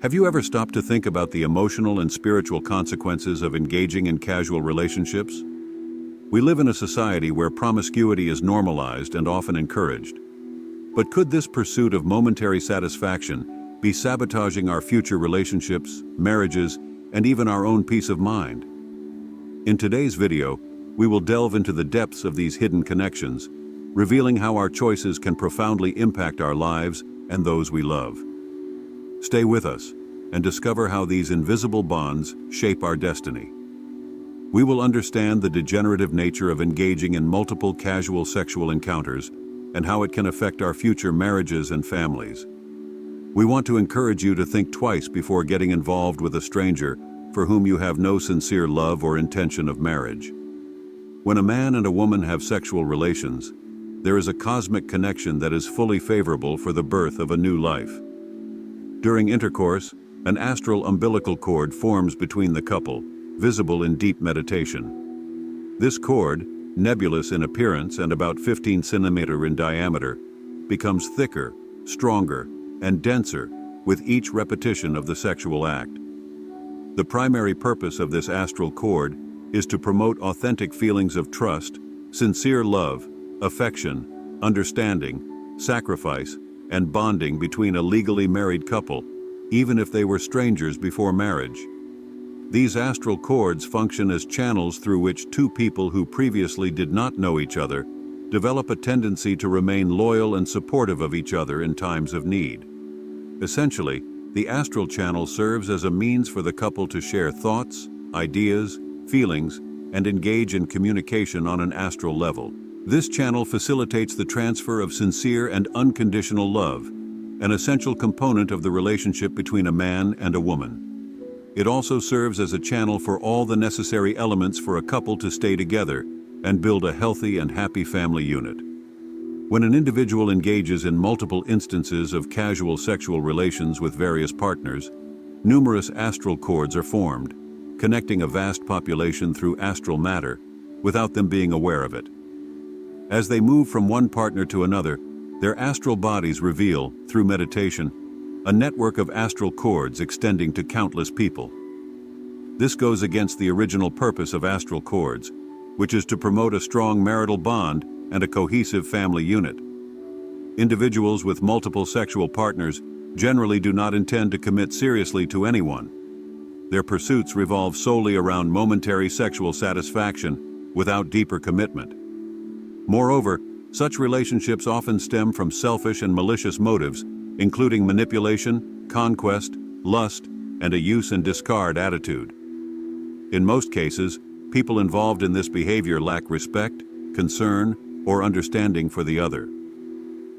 Have you ever stopped to think about the emotional and spiritual consequences of engaging in casual relationships? We live in a society where promiscuity is normalized and often encouraged. But could this pursuit of momentary satisfaction be sabotaging our future relationships, marriages, and even our own peace of mind? In today's video, we will delve into the depths of these hidden connections, revealing how our choices can profoundly impact our lives and those we love. Stay with us and discover how these invisible bonds shape our destiny. We will understand the degenerative nature of engaging in multiple casual sexual encounters and how it can affect our future marriages and families. We want to encourage you to think twice before getting involved with a stranger for whom you have no sincere love or intention of marriage. When a man and a woman have sexual relations, there is a cosmic connection that is fully favorable for the birth of a new life. During intercourse, an astral umbilical cord forms between the couple, visible in deep meditation. This cord, nebulous in appearance and about 15 centimeters in diameter, becomes thicker, stronger, and denser with each repetition of the sexual act. The primary purpose of this astral cord is to promote authentic feelings of trust, sincere love, affection, understanding, sacrifice, and bonding between a legally married couple, even if they were strangers before marriage. These astral cords function as channels through which two people who previously did not know each other develop a tendency to remain loyal and supportive of each other in times of need. Essentially, the astral channel serves as a means for the couple to share thoughts, ideas, feelings, and engage in communication on an astral level. This channel facilitates the transfer of sincere and unconditional love, an essential component of the relationship between a man and a woman. It also serves as a channel for all the necessary elements for a couple to stay together and build a healthy and happy family unit. When an individual engages in multiple instances of casual sexual relations with various partners, numerous astral cords are formed, connecting a vast population through astral matter without them being aware of it. As they move from one partner to another, their astral bodies reveal, through meditation, a network of astral cords extending to countless people. This goes against the original purpose of astral cords, which is to promote a strong marital bond and a cohesive family unit. Individuals with multiple sexual partners generally do not intend to commit seriously to anyone. Their pursuits revolve solely around momentary sexual satisfaction without deeper commitment. Moreover, such relationships often stem from selfish and malicious motives, including manipulation, conquest, lust, and a use and discard attitude. In most cases, people involved in this behavior lack respect, concern, or understanding for the other.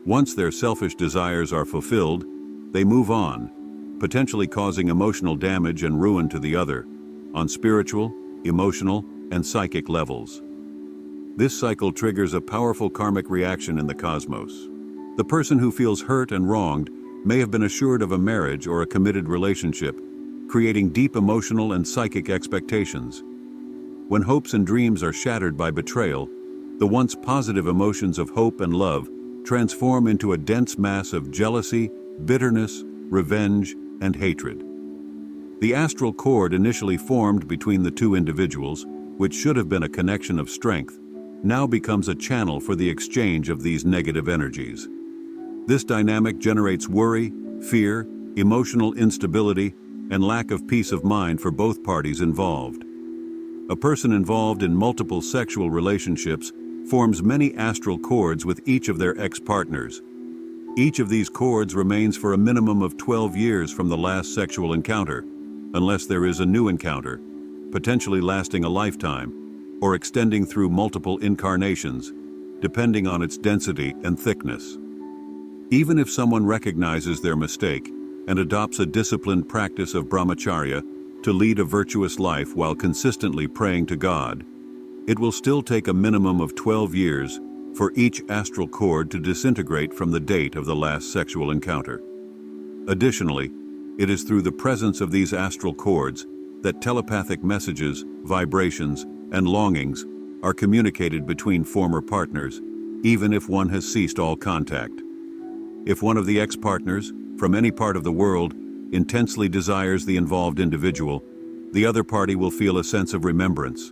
Once their selfish desires are fulfilled, they move on, potentially causing emotional damage and ruin to the other, on spiritual, emotional, and psychic levels. This cycle triggers a powerful karmic reaction in the cosmos. The person who feels hurt and wronged may have been assured of a marriage or a committed relationship, creating deep emotional and psychic expectations. When hopes and dreams are shattered by betrayal, the once positive emotions of hope and love transform into a dense mass of jealousy, bitterness, revenge, and hatred. The astral cord initially formed between the two individuals, which should have been a connection of strength, now becomes a channel for the exchange of these negative energies. This dynamic generates worry, fear, emotional instability, and lack of peace of mind for both parties involved. A person involved in multiple sexual relationships forms many astral cords with each of their ex-partners. Each of these cords remains for a minimum of 12 years from the last sexual encounter, unless there is a new encounter, potentially lasting a lifetime, or extending through multiple incarnations, depending on its density and thickness. Even if someone recognizes their mistake and adopts a disciplined practice of brahmacharya to lead a virtuous life while consistently praying to God, it will still take a minimum of 12 years for each astral cord to disintegrate from the date of the last sexual encounter. Additionally, it is through the presence of these astral cords that telepathic messages, vibrations, and longings are communicated between former partners, even if one has ceased all contact. If one of the ex-partners, from any part of the world, intensely desires the involved individual, the other party will feel a sense of remembrance.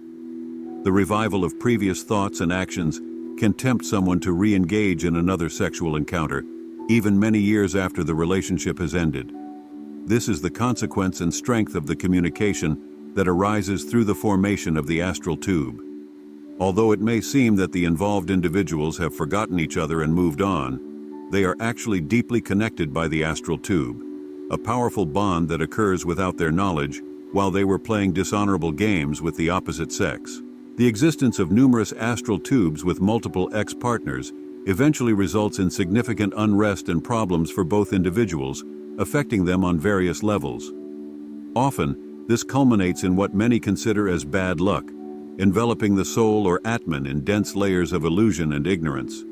The revival of previous thoughts and actions can tempt someone to re-engage in another sexual encounter, even many years after the relationship has ended. This is the consequence and strength of the communication that arises through the formation of the astral tube. Although it may seem that the involved individuals have forgotten each other and moved on, they are actually deeply connected by the astral tube, a powerful bond that occurs without their knowledge while they were playing dishonorable games with the opposite sex. The existence of numerous astral tubes with multiple ex-partners eventually results in significant unrest and problems for both individuals, affecting them on various levels. Often, this culminates in what many consider as bad luck, enveloping the soul or Atman in dense layers of illusion and ignorance.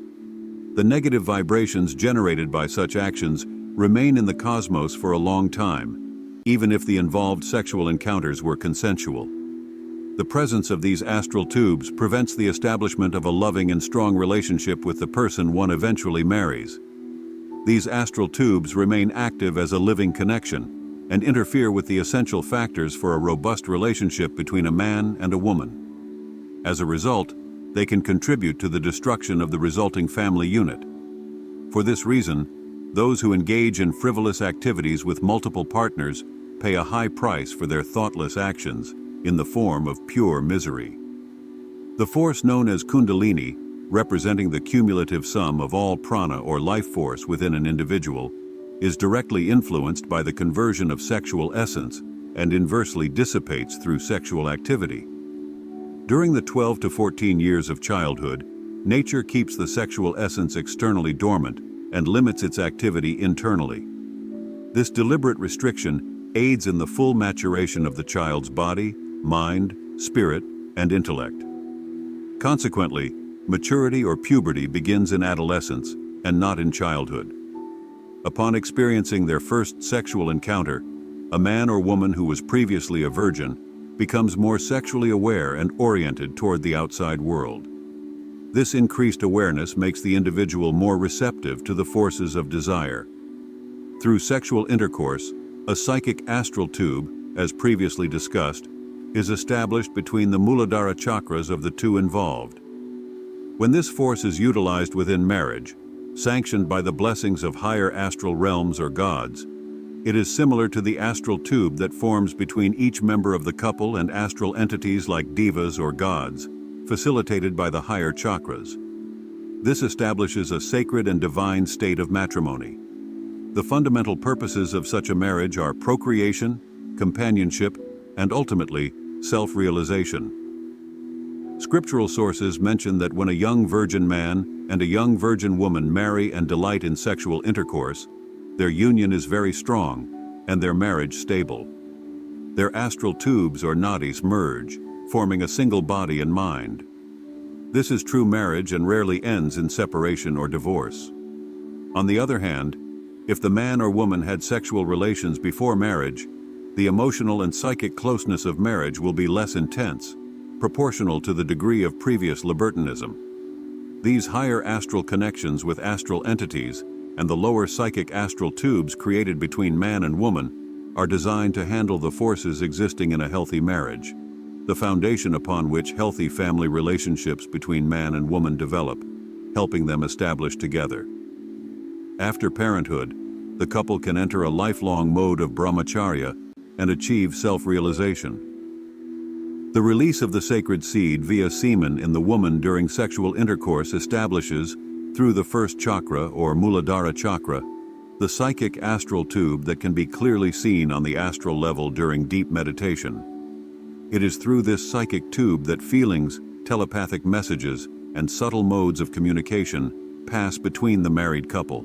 The negative vibrations generated by such actions remain in the cosmos for a long time, even if the involved sexual encounters were consensual. The presence of these astral tubes prevents the establishment of a loving and strong relationship with the person one eventually marries. These astral tubes remain active as a living connection and interfere with the essential factors for a robust relationship between a man and a woman. As a result, they can contribute to the destruction of the resulting family unit. For this reason, those who engage in frivolous activities with multiple partners pay a high price for their thoughtless actions in the form of pure misery. The force known as Kundalini, representing the cumulative sum of all prana or life force within an individual, is directly influenced by the conversion of sexual essence and inversely dissipates through sexual activity. During the 12 to 14 years of childhood, nature keeps the sexual essence externally dormant and limits its activity internally. This deliberate restriction aids in the full maturation of the child's body, mind, spirit, and intellect. Consequently, maturity or puberty begins in adolescence and not in childhood. Upon experiencing their first sexual encounter, a man or woman who was previously a virgin becomes more sexually aware and oriented toward the outside world. This increased awareness makes the individual more receptive to the forces of desire. Through sexual intercourse, a psychic astral tube, as previously discussed, is established between the Muladhara chakras of the two involved. When this force is utilized within marriage, sanctioned by the blessings of higher astral realms or gods, it is similar to the astral tube that forms between each member of the couple and astral entities like devas or gods, facilitated by the higher chakras. This establishes a sacred and divine state of matrimony. The fundamental purposes of such a marriage are procreation, companionship, and ultimately, self-realization. Scriptural sources mention that when a young virgin man and a young virgin woman marry and delight in sexual intercourse, their union is very strong and their marriage stable. Their astral tubes or nadis merge, forming a single body and mind. This is true marriage and rarely ends in separation or divorce. On the other hand, if the man or woman had sexual relations before marriage, the emotional and psychic closeness of marriage will be less intense, proportional to the degree of previous libertinism. These higher astral connections with astral entities and the lower psychic astral tubes created between man and woman are designed to handle the forces existing in a healthy marriage, the foundation upon which healthy family relationships between man and woman develop, helping them establish together. After parenthood, the couple can enter a lifelong mode of brahmacharya and achieve self-realization. The release of the sacred seed via semen in the woman during sexual intercourse establishes, through the first chakra or Muladhara chakra, the psychic astral tube that can be clearly seen on the astral level during deep meditation. It is through this psychic tube that feelings, telepathic messages, and subtle modes of communication pass between the married couple.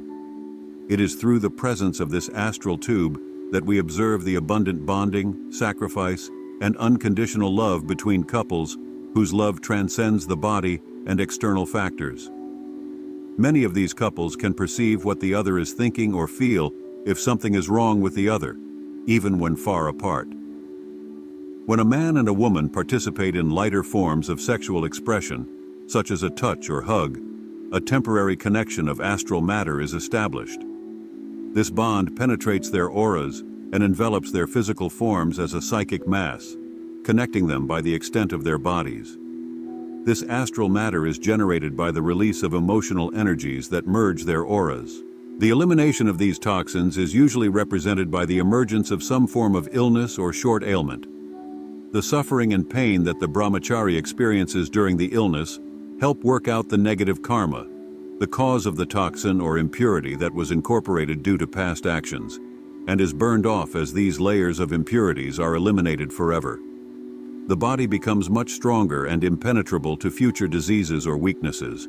It is through the presence of this astral tube that we observe the abundant bonding, sacrifice, and unconditional love between couples whose love transcends the body and external factors. Many of these couples can perceive what the other is thinking or feel if something is wrong with the other, even when far apart. When a man and a woman participate in lighter forms of sexual expression, such as a touch or hug, a temporary connection of astral matter is established. This bond penetrates their auras and envelops their physical forms as a psychic mass, connecting them by the extent of their bodies. This astral matter is generated by the release of emotional energies that merge their auras. The elimination of these toxins is usually represented by the emergence of some form of illness or short ailment. The suffering and pain that the brahmachari experiences during the illness help work out the negative karma, the cause of the toxin or impurity that was incorporated due to past actions, and is burned off as these layers of impurities are eliminated forever. The body becomes much stronger and impenetrable to future diseases or weaknesses.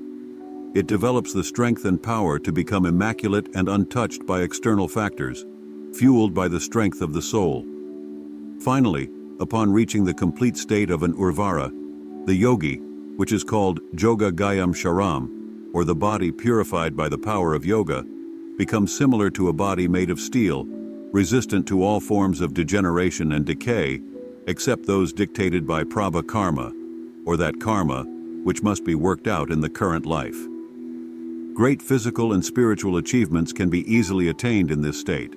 It develops the strength and power to become immaculate and untouched by external factors, fueled by the strength of the soul. Finally, upon reaching the complete state of an urvara, the yogi, which is called Joga Gayam Sharam, or the body purified by the power of yoga, becomes similar to a body made of steel, resistant to all forms of degeneration and decay, except those dictated by prabha karma, or that karma which must be worked out in the current life. Great physical and spiritual achievements can be easily attained in this state.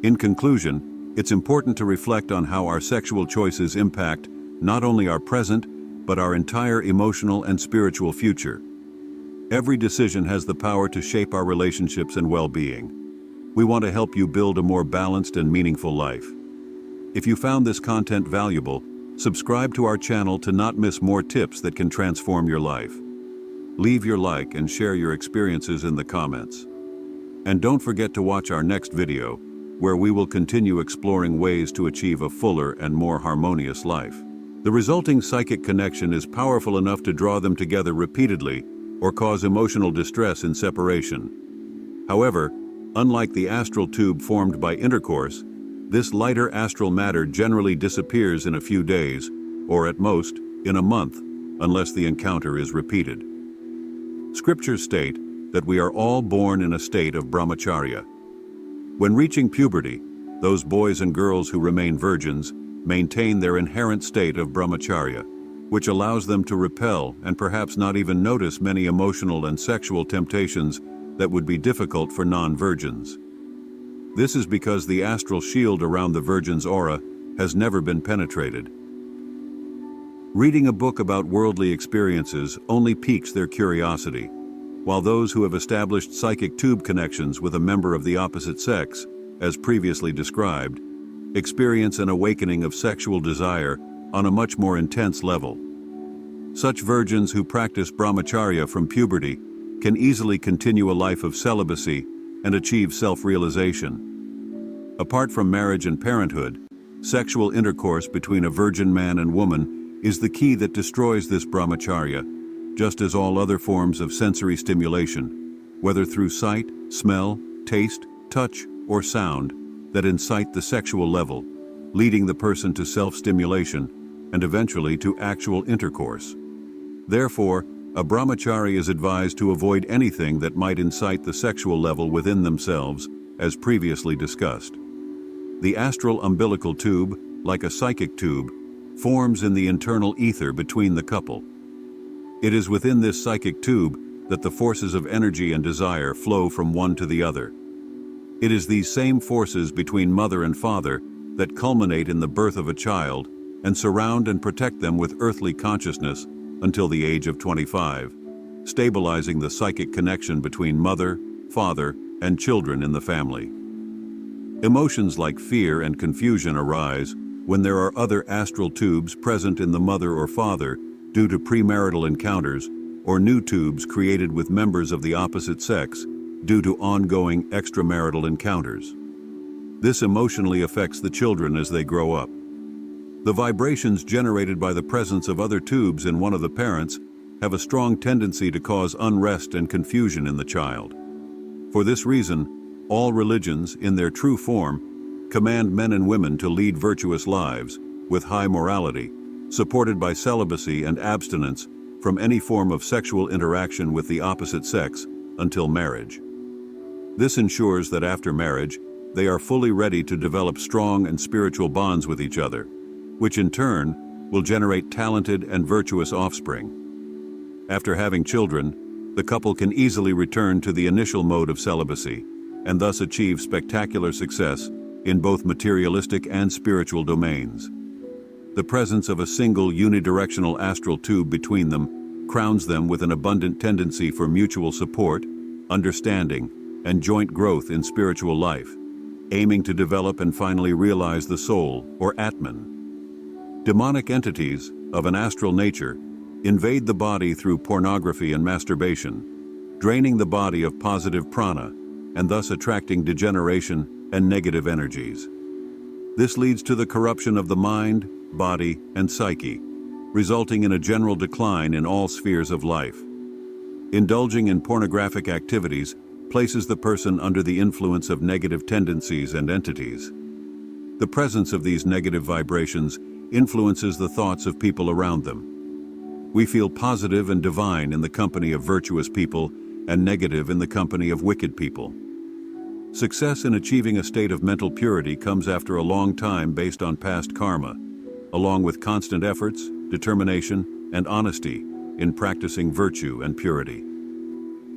In conclusion, it's important to reflect on how our sexual choices impact not only our present, but our entire emotional and spiritual future. Every decision has the power to shape our relationships and well-being. We want to help you build a more balanced and meaningful life. If you found this content valuable, subscribe to our channel to not miss more tips that can transform your life. Leave your like and share your experiences in the comments. And don't forget to watch our next video, where we will continue exploring ways to achieve a fuller and more harmonious life. The resulting psychic connection is powerful enough to draw them together repeatedly or cause emotional distress in separation. However, unlike the astral tube formed by intercourse, this lighter astral matter generally disappears in a few days, or at most, in a month, unless the encounter is repeated. Scriptures state that we are all born in a state of brahmacharya. When reaching puberty, those boys and girls who remain virgins maintain their inherent state of brahmacharya, which allows them to repel and perhaps not even notice many emotional and sexual temptations that would be difficult for non-virgins. This is because the astral shield around the virgin's aura has never been penetrated. Reading a book about worldly experiences only piques their curiosity, while those who have established psychic tube connections with a member of the opposite sex, as previously described, experience an awakening of sexual desire on a much more intense level. Such virgins who practice brahmacharya from puberty can easily continue a life of celibacy and achieve self-realization. Apart from marriage and parenthood, sexual intercourse between a virgin man and woman is the key that destroys this brahmacharya, just as all other forms of sensory stimulation, whether through sight, smell, taste, touch, or sound, that incite the sexual level, leading the person to self-stimulation and eventually to actual intercourse. Therefore, a brahmachari is advised to avoid anything that might incite the sexual level within themselves, as previously discussed. The astral umbilical tube, like a psychic tube, forms in the internal ether between the couple. It is within this psychic tube that the forces of energy and desire flow from one to the other. It is these same forces between mother and father that culminate in the birth of a child and surround and protect them with earthly consciousness until the age of 25, stabilizing the psychic connection between mother, father, and children in the family. Emotions like fear and confusion arise when there are other astral tubes present in the mother or father due to premarital encounters, or new tubes created with members of the opposite sex due to ongoing extramarital encounters. This emotionally affects the children as they grow up. The vibrations generated by the presence of other tubes in one of the parents have a strong tendency to cause unrest and confusion in the child. For this reason, all religions, in their true form, command men and women to lead virtuous lives with high morality, supported by celibacy and abstinence from any form of sexual interaction with the opposite sex until marriage. This ensures that after marriage, they are fully ready to develop strong and spiritual bonds with each other, which in turn will generate talented and virtuous offspring. After having children, the couple can easily return to the initial mode of celibacy and thus achieve spectacular success in both materialistic and spiritual domains. The presence of a single unidirectional astral tube between them crowns them with an abundant tendency for mutual support, understanding, and joint growth in spiritual life, aiming to develop and finally realize the soul, or Atman. Demonic entities, of an astral nature, invade the body through pornography and masturbation, draining the body of positive prana, and thus attracting degeneration and negative energies. This leads to the corruption of the mind, body, and psyche, resulting in a general decline in all spheres of life. Indulging in pornographic activities places the person under the influence of negative tendencies and entities. The presence of these negative vibrations influences the thoughts of people around them. We feel positive and divine in the company of virtuous people and negative in the company of wicked people. Success in achieving a state of mental purity comes after a long time based on past karma, along with constant efforts, determination, and honesty in practicing virtue and purity.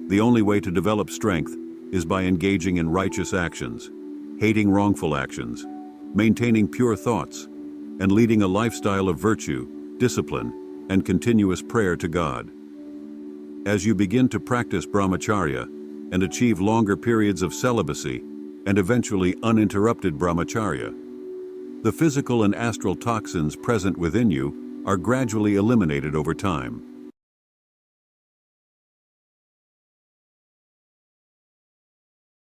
The only way to develop strength is by engaging in righteous actions, hating wrongful actions, maintaining pure thoughts, and leading a lifestyle of virtue, discipline, and continuous prayer to God. As you begin to practice brahmacharya and achieve longer periods of celibacy and eventually uninterrupted brahmacharya, the physical and astral toxins present within you are gradually eliminated over time.